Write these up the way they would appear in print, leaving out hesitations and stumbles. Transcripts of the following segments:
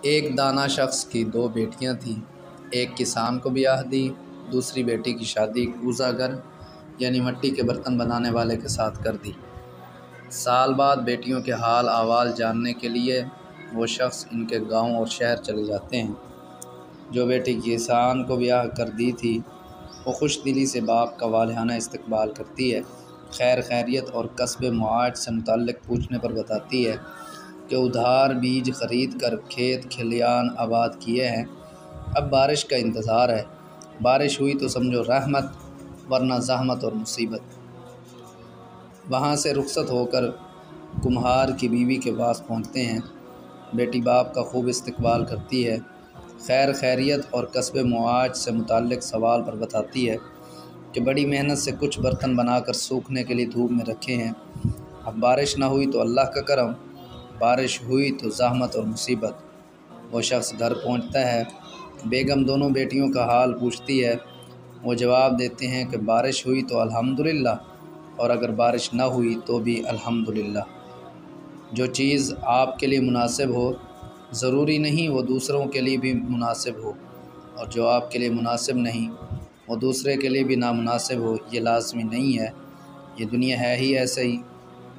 ایک دانا شخص کی دو بیٹیاں تھیں۔ ایک کسان کو بیاہ دی، دوسری بیٹی کی شادی کوزہ گر یعنی مٹی کے برتن بنانے والے کے ساتھ کر دی۔ سال بعد بیٹیوں کے حال احوال جاننے کے لیے وہ شخص ان کے گاؤں اور شہر چلے جاتے ہیں۔ جو بیٹی کسان کو بیاہ کر دی تھی وہ خوش دلی سے باپ کا والہانہ استقبال کرتی ہے، خیر خیریت اور کسب معاش سے متعلق پوچھنے پر بتاتی ہے کہ ادھار بیج خرید کر کھیت کھلیان آباد کیے ہیں، اب بارش کا انتظار ہے، بارش ہوئی تو سمجھو رحمت ورنہ زحمت اور مصیبت۔ وہاں سے رخصت ہو کر کمہار کی بیوی کے پاس پہنچتے ہیں۔ بیٹی باپ کا خوب استقبال کرتی ہے، خیر خیریت اور کسب معاش سے متعلق سوال پر بتاتی ہے کہ بڑی محنت سے کچھ برتن بنا کر سوکھنے کے لیے دھوپ میں رکھے ہیں، اب بارش نہ ہوئی تو اللہ کا کرم، بارش ہوئی تو زحمت اور مصیبت۔ وہ شخص گھر پہنچتا ہے، بیگم دونوں بیٹیوں کا حال پوچھتی ہے۔ وہ جواب دیتے ہیں کہ بارش ہوئی تو الحمدللہ اور اگر بارش نہ ہوئی تو بھی الحمدللہ۔ جو چیز آپ کے لیے مناسب ہو ضروری نہیں وہ دوسروں کے لیے بھی مناسب ہو، اور جو آپ کے لیے مناسب نہیں وہ دوسرے کے لیے بھی نامناسب ہو، یہ لازمی نہیں ہے۔ یہ دنیا ہے ہی ایسے ہی،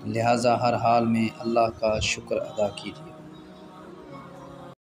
لہٰذا ہر حال میں اللہ کا شکر ادا کیجیے۔